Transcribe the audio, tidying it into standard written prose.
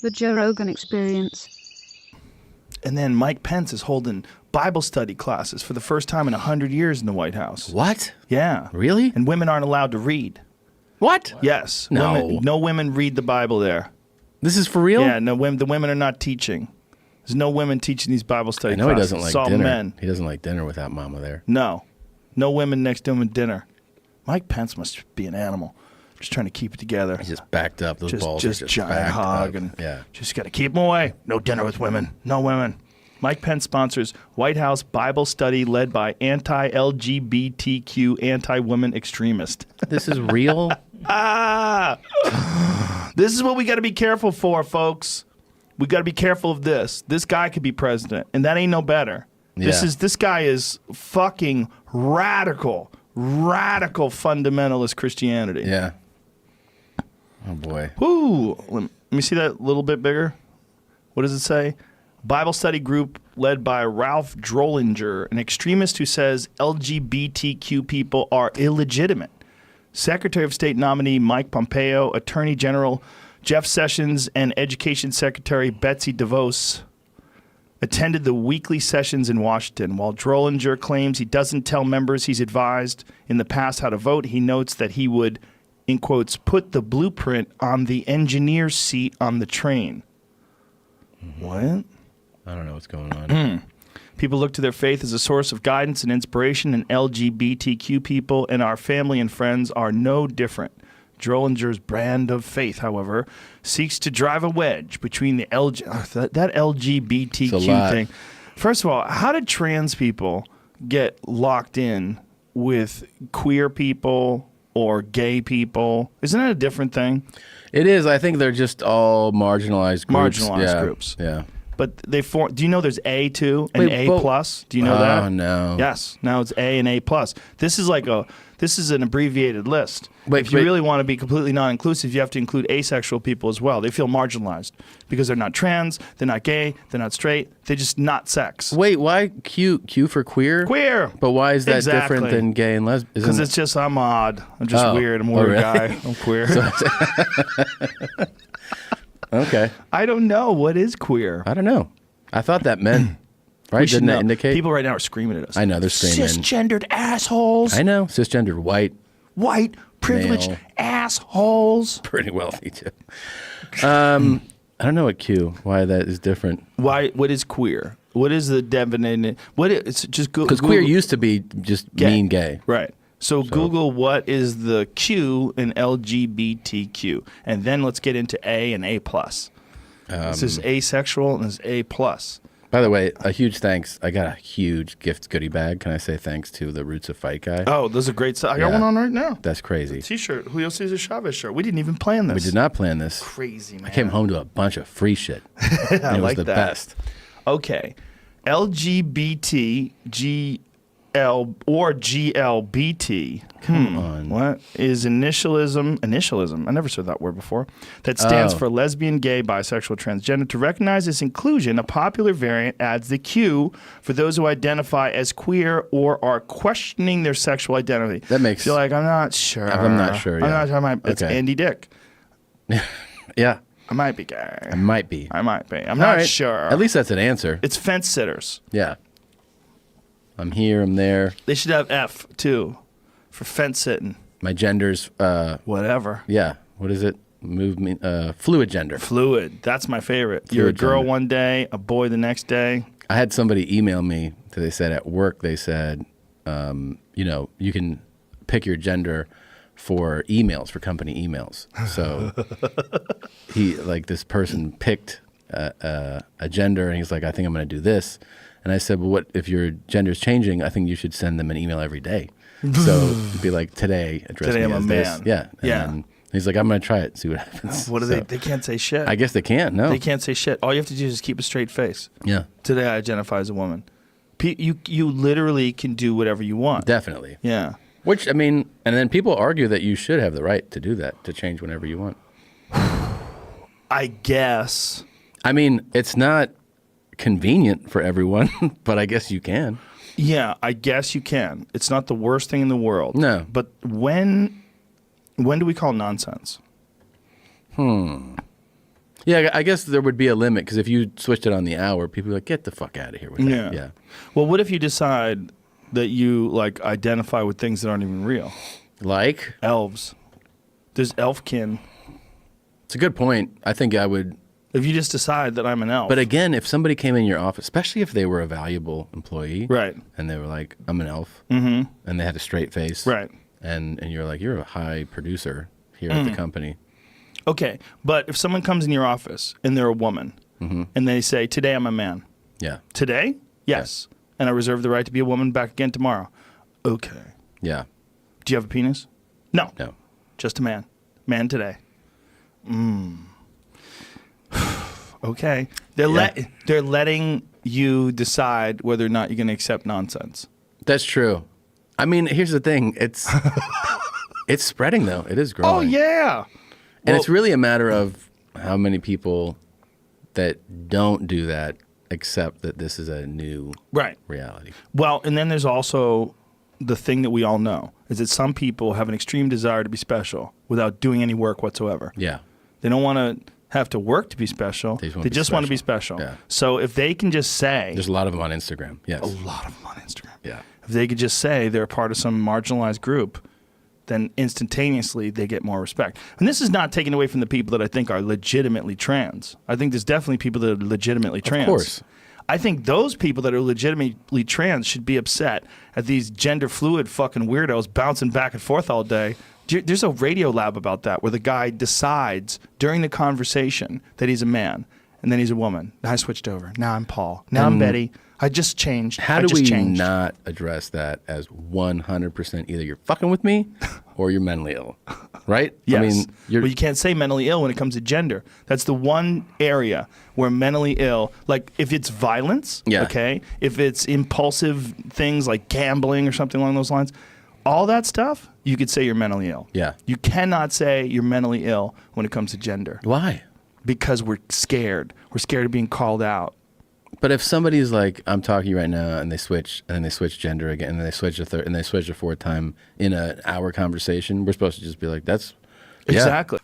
The Joe Rogan Experience. And then Mike Pence is holding Bible study classes for the first time in 100 years in the White House. What? Yeah. Really? And women aren't allowed to read. What? Yes. No. No women read the Bible there. This is for real? Yeah, no, the women are not teaching. There's no women teaching these Bible study I know classes. he doesn't like It's all dinner. men. He doesn't like dinner without Mama there. No. No women next to him at dinner. Mike Pence must be an animal. Just trying to keep it together. He's just backed up. Those balls just are just giant backed hog up. and yeah. just got to keep them away. No dinner with women. No women. Mike Pence sponsors White House Bible study led by anti-LGBTQ, anti-woman extremist. This is real? This is what we got to be careful for, folks. We got to be careful of this. This guy could be president, and that ain't no better. Yeah. This guy is fucking radical fundamentalist Christianity. Yeah. Oh, boy. Whoo! Let me see that a little bit bigger. What does it say? Bible study group led by Ralph Drollinger, an extremist who says LGBTQ people are illegitimate. Secretary of State nominee Mike Pompeo, Attorney General Jeff Sessions, and Education Secretary Betsy DeVos attended the weekly sessions in Washington. While Drollinger claims he doesn't tell members he's advised in the past how to vote, he notes that he would, in quotes, put the blueprint on the engineer's seat on the train. What? I don't know what's going on. People look to their faith as a source of guidance and inspiration, and LGBTQ people and our family and friends are no different. Drollinger's brand of faith, however, seeks to drive a wedge between the that LGBTQ thing. First of all, how did trans people get locked in with queer people or gay people? Isn't that a different thing? It is. I think they're just all marginalized groups. Marginalized groups. Yeah. But they form. Do you know there's A too and A plus? Do you know that? Oh no. Yes. Now it's A and A plus. This is an abbreviated list. Wait, if you really want to be completely non-inclusive, you have to include asexual people as well. They feel marginalized because they're not trans, they're not gay, they're not straight, they're just not sex. Wait, why Q for queer? Queer. But why is that Exactly. different than gay and lesbian? Because it's just I'm odd. I'm just weird. I'm a weird really? guy. I'm queer. Okay. I don't know. What is queer? I don't know. I thought that meant, right? We should Didn't that know. indicate? People right now are screaming at us. I know, they're screaming. Cisgendered assholes. I know. Cisgendered White privileged Male. assholes. pretty wealthy too. I don't know what Q, why that is different. What is queer? What is the definition? It's just Because queer used to be just mean gay. Right. So Google what is the Q in LGBTQ, and then let's get into A and A plus. This is asexual and this is A plus. By the way, a huge thanks. I got a huge gift goodie bag. Can I say thanks to the Roots of Fight guy? Oh, those are great stuff. I got Yeah. one on right now. That's crazy. T-shirt, Julio Cesar Chavez shirt. We didn't even plan this. We did not plan this. Crazy, man. I came home to a bunch of free shit. And it was like the that. best. Okay. GLBT. Come on. What is initialism? I never said that word before. That stands for lesbian, gay, bisexual, transgender. To recognize this inclusion, a popular variant adds the Q for those who identify as queer or are questioning their sexual identity. That makes- You're like, I'm not sure. I'm not sure, yeah. It's Okay. Andy Dick. Yeah, I might be gay. I might be. I'm All not right. sure. At least that's an answer. It's fence sitters. Yeah. I'm here, I'm there. They should have F too, for fence sitting. My gender's, Whatever. yeah. What is it? Fluid gender. Fluid. That's my favorite. You're a Fluid girl gender. one day, a boy the next day. I had somebody email me. They said at work, they said, you can pick your gender for emails, for company emails. So this person picked a gender, and he's like, I think I'm going to do this. And I said, well, what if your gender's changing? I think you should send them an email every day. So it'd be like, today, address Today me I'm as a this. man. Yeah. And Yeah. then he's like, I'm going to try it, see what happens. What do So, they can't say shit. I guess they can't, no. They can't say shit. All you have to do is keep a straight face. Yeah, Today I identify as a woman. You literally can do whatever you want. definitely. Yeah. Which, I mean, and then people argue that you should have the right to do that, to change whenever you want. I guess. I mean, it's not convenient for everyone, but I guess you can. Yeah, I guess you can. It's not the worst thing in the world. No. But when do we call nonsense? Yeah, I guess there would be a limit because if you switched it on the hour, people would be like, get the fuck out of here with that. Yeah. Well, what if you decide that you like identify with things that aren't even real? Like? Elves. There's elfkin. It's a good point. I think I would. If you just decide that I'm an elf. But again, if somebody came in your office, especially if they were a valuable employee, right, and they were like, I'm an elf, mm-hmm. and they had a straight face, right, and you're like, you're a high producer here at the company. Okay, but if someone comes in your office and they're a woman, mm-hmm. and they say, today I'm a man. Yeah. Today? Yes. Yeah. And I reserve the right to be a woman back again tomorrow. Okay. Yeah. Do you have a penis? No. No. Just a man. Man today. Okay. They're letting you decide whether or not you're going to accept nonsense. That's true. I mean, here's the thing. It's it's spreading, though. It is growing. Oh, yeah. And it's really a matter of how many people that don't do that accept that this is a new reality. Well, and then there's also the thing that we all know is that some people have an extreme desire to be special without doing any work whatsoever. Yeah. They don't want to have to work to be special. They just want to be special. Yeah. So if they can just say... There's a lot of them on Instagram. Yes. A lot of them on Instagram. Yeah. If they could just say they're a part of some marginalized group, then instantaneously they get more respect. And this is not taken away from the people that I think are legitimately trans. I think there's definitely people that are legitimately trans. Of course. I think those people that are legitimately trans should be upset at these gender fluid fucking weirdos bouncing back and forth all day. There's a radio lab about that where the guy decides during the conversation that he's a man and then he's a woman. Now I switched over. Now I'm Paul. Now I'm Betty. I just changed. How do we not address that as 100% either you're fucking with me or you're mentally ill, right? Yes. I mean, well, you can't say mentally ill when it comes to gender. That's the one area where mentally ill, like if it's violence, okay, if it's impulsive things like gambling or something along those lines, all that stuff, you could say you're mentally ill. Yeah. You cannot say you're mentally ill when it comes to gender. Why? Because we're scared. We're scared of being called out. But if somebody's like, I'm talking to you right now, and they switch, and then they switch gender again, and then they switch a third, and they switch a fourth time in an hour conversation, we're supposed to just be like, that's exactly.